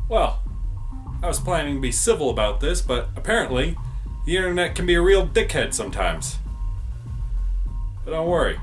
Well, I was planning to be civil about this, but apparently the internet can be a real dickhead sometimes. But don't worry,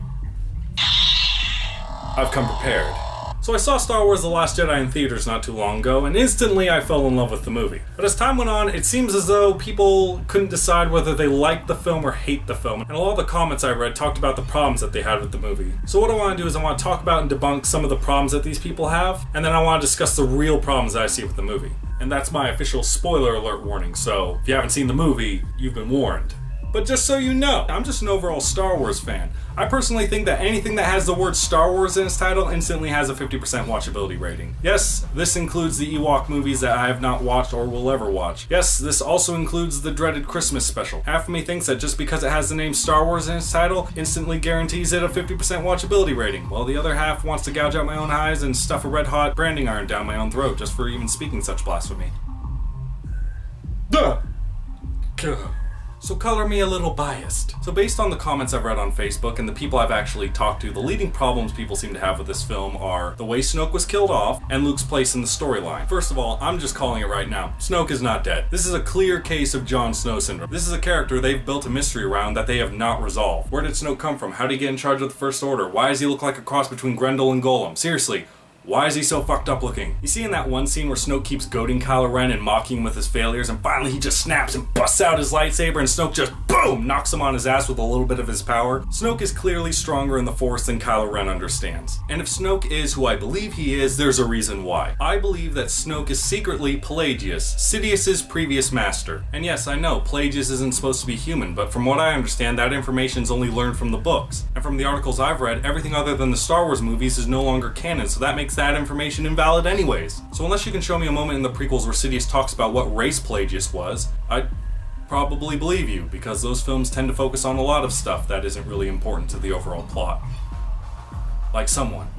I've come prepared. So I saw Star Wars The Last Jedi in theaters not too long ago, and instantly I fell in love with the movie. But as time went on, it seems as though people couldn't decide whether they liked the film or hate the film, and a lot of the comments I read talked about the problems that they had with the movie. So what I want to do is I want to talk about and debunk some of the problems that these people have, and then I want to discuss the real problems that I see with the movie. And that's my official spoiler alert warning, so if you haven't seen the movie, you've been warned. But just so you know, I'm just an overall Star Wars fan. I personally think that anything that has the word Star Wars in its title instantly has a 50% watchability rating. Yes, this includes the Ewok movies that I have not watched or will ever watch. Yes, this also includes the dreaded Christmas special. Half of me thinks that just because it has the name Star Wars in its title instantly guarantees it a 50% watchability rating, while the other half wants to gouge out my own eyes and stuff a red-hot branding iron down my own throat just for even speaking such blasphemy. Duh! So color me a little biased. So based on the comments I've read on Facebook and the people I've actually talked to, the leading problems people seem to have with this film are the way Snoke was killed off and Luke's place in the storyline. First of all, I'm just calling it right now. Snoke is not dead. This is a clear case of Jon Snow syndrome. This is a character they've built a mystery around that they have not resolved. Where did Snoke come from? How did he get in charge of the First Order? Why does he look like a cross between Grendel and Golem? Seriously. Why is he so fucked up looking? You see in that one scene where Snoke keeps goading Kylo Ren and mocking him with his failures, and finally he just snaps and busts out his lightsaber and Snoke just boom knocks him on his ass with a little bit of his power? Snoke is clearly stronger in the Force than Kylo Ren understands. And if Snoke is who I believe he is, there's a reason why. I believe that Snoke is secretly Pelagius, Sidious's previous master. And yes, I know, Pelagius isn't supposed to be human, but from what I understand, that information's only learned from the books. And from the articles I've read, everything other than the Star Wars movies is no longer canon, so that makes that information invalid anyways. So unless you can show me a moment in the prequels where Sidious talks about what race Pelagius was, I'd probably believe you, because those films tend to focus on a lot of stuff that isn't really important to the overall plot. Like someone.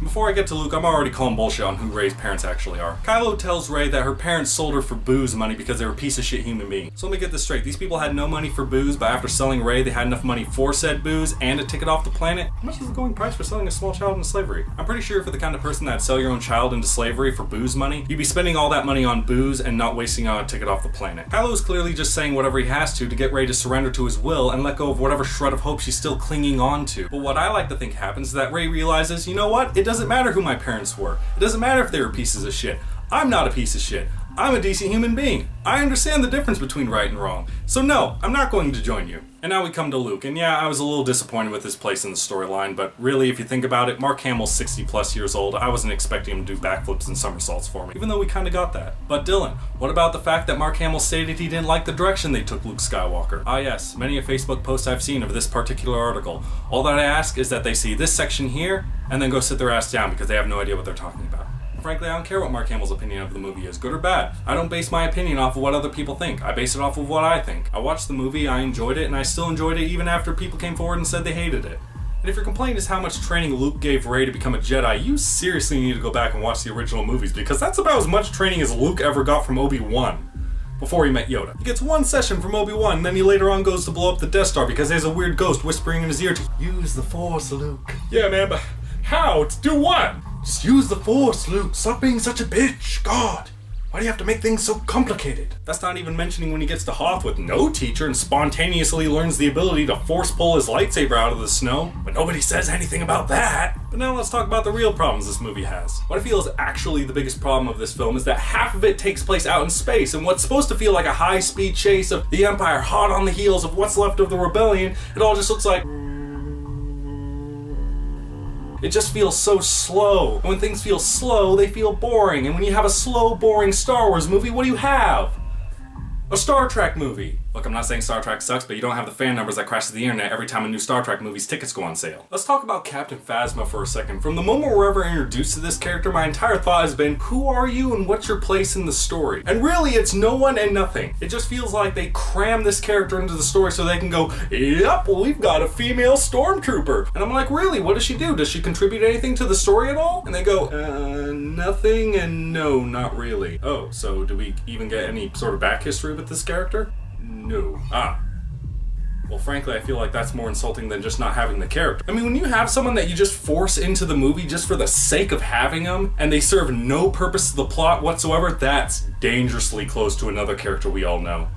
Before I get to Luke, I'm already calling bullshit on who Rey's parents actually are. Kylo tells Rey that her parents sold her for booze money because they were a piece of shit human beings. So let me get this straight. These people had no money for booze, but after selling Rey, they had enough money for said booze and a ticket off the planet? How much is the going price for selling a small child into slavery? I'm pretty sure for the kind of person that'd sell your own child into slavery for booze money, you'd be spending all that money on booze and not wasting on a ticket off the planet. Kylo is clearly just saying whatever he has to get Rey to surrender to his will and let go of whatever shred of hope she's still clinging on to. But what I like to think happens is that Rey realizes, you know what? It doesn't matter who my parents were. It doesn't matter if they were pieces of shit. I'm not a piece of shit. I'm a decent human being. I understand the difference between right and wrong. So no, I'm not going to join you. And now we come to Luke. And yeah, I was a little disappointed with his place in the storyline, but really, if you think about it, Mark Hamill's 60 plus years old. I wasn't expecting him to do backflips and somersaults for me, even though we kind of got that. But Dylan, what about the fact that Mark Hamill stated he didn't like the direction they took Luke Skywalker? Ah yes, many a Facebook post I've seen of this particular article. All that I ask is that they see this section here, and then go sit their ass down because they have no idea what they're talking about. Frankly, I don't care what Mark Hamill's opinion of the movie is, good or bad. I don't base my opinion off of what other people think. I base it off of what I think. I watched the movie, I enjoyed it, and I still enjoyed it even after people came forward and said they hated it. And if your complaint is how much training Luke gave Rey to become a Jedi, you seriously need to go back and watch the original movies, because that's about as much training as Luke ever got from Obi-Wan before he met Yoda. He gets one session from Obi-Wan, and then he later on goes to blow up the Death Star because there's a weird ghost whispering in his ear to use the Force, Luke. Yeah, man, but how? To do what? Just use the Force, Luke. Stop being such a bitch. God. Why do you have to make things so complicated? That's not even mentioning when he gets to Hoth with no teacher and spontaneously learns the ability to force pull his lightsaber out of the snow. But nobody says anything about that. But now let's talk about the real problems this movie has. What I feel is actually the biggest problem of this film is that half of it takes place out in space, and what's supposed to feel like a high-speed chase of the Empire hot on the heels of what's left of the rebellion, it all just looks like... It just feels so slow. And when things feel slow, they feel boring. And when you have a slow, boring Star Wars movie, what do you have? A Star Trek movie. Look, I'm not saying Star Trek sucks, but you don't have the fan numbers that crashes the internet every time a new Star Trek movie's tickets go on sale. Let's talk about Captain Phasma for a second. From the moment we're ever introduced to this character, my entire thought has been, who are you and what's your place in the story? And really, it's no one and nothing. It just feels like they cram this character into the story so they can go, yep, well, we've got a female stormtrooper. And I'm like, really? What does she do? Does she contribute anything to the story at all? And they go, nothing and no, not really. Oh, so do we even get any sort of back history with this character? No. Well, frankly, I feel like that's more insulting than just not having the character. I mean, when you have someone that you just force into the movie just for the sake of having them, and they serve no purpose to the plot whatsoever, that's dangerously close to another character we all know.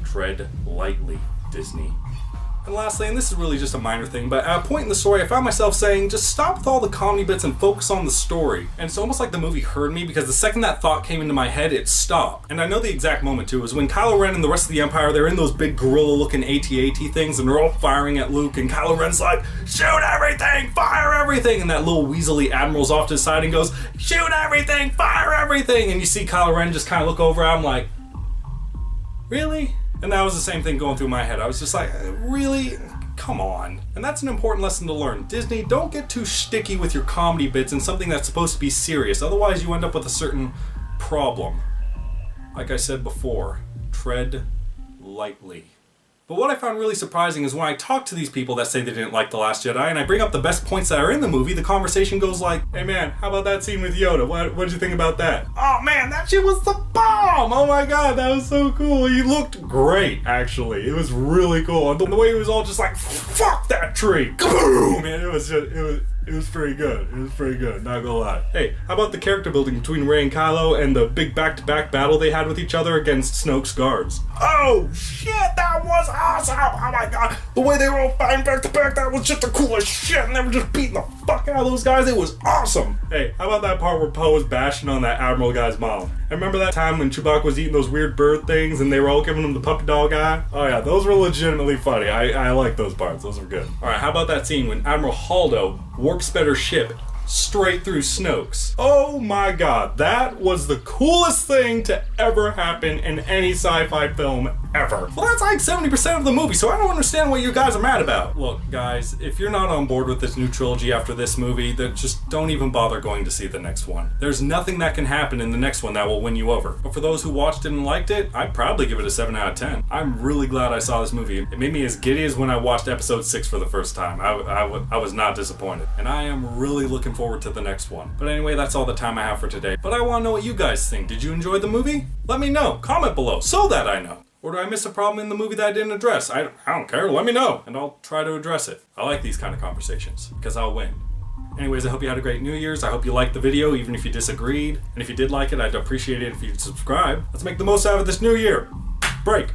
Tread lightly, Disney. And lastly, and this is really just a minor thing, but at a point in the story, I found myself saying, just stop with all the comedy bits and focus on the story. And it's almost like the movie heard me, because the second that thought came into my head, it stopped. And I know the exact moment too, is when Kylo Ren and the rest of the Empire, they're in those big gorilla-looking AT-AT things, and they're all firing at Luke, and Kylo Ren's like, shoot everything, fire everything, and that little weaselly admiral's off to the side and goes, shoot everything, fire everything, and you see Kylo Ren just kind of look over at him like, really? And that was the same thing going through my head. I was just like, really? Come on. And that's an important lesson to learn. Disney, don't get too shticky with your comedy bits in something that's supposed to be serious. Otherwise, you end up with a certain problem. Like I said before, tread lightly. But what I found really surprising is when I talk to these people that say they didn't like The Last Jedi, and I bring up the best points that are in the movie, the conversation goes like, hey man, how about that scene with Yoda? What'd you think about that? Oh man, that shit was the bomb! Oh my god, that was so cool. He looked great, actually. It was really cool. And the way he was all just like, fuck that tree! Kaboom! Man, it was pretty good. It was pretty good, not gonna lie. Hey, how about the character building between Rey and Kylo and the big back-to-back battle they had with each other against Snoke's guards? Oh shit, that was awesome! Oh my god, the way they were all fighting back-to-back, that was just the coolest shit, and they were just beating the fuck out of those guys. It was awesome! Hey, how about that part where Poe was bashing on that Admiral guy's mom? I remember that time when Chewbacca was eating those weird bird things and they were all giving him the puppy dog eye? Oh yeah, those were legitimately funny. I like those parts. Those were good. Alright, how about that scene when Admiral Holdo warp sped her ship straight through Snoke's? Oh my god, that was the coolest thing to ever happen in any sci-fi film ever. Well, that's like 70% of the movie, so I don't understand what you guys are mad about. Look, guys, if you're not on board with this new trilogy after this movie, then just don't even bother going to see the next one. There's nothing that can happen in the next one that will win you over. But for those who watched it and liked it, I'd probably give it a 7 out of 10. I'm really glad I saw this movie. It made me as giddy as when I watched episode 6 for the first time. I was not disappointed. And I am really looking forward to the next one. But anyway, that's all the time I have for today. But I want to know what you guys think. Did you enjoy the movie? Let me know. Comment below so that I know. Or do I miss a problem in the movie that I didn't address? I don't care. Let me know, and I'll try to address it. I like these kind of conversations, because I'll win. Anyways, I hope you had a great New Year's. I hope you liked the video, even if you disagreed. And if you did like it, I'd appreciate it if you'd subscribe. Let's make the most out of this new year. Break.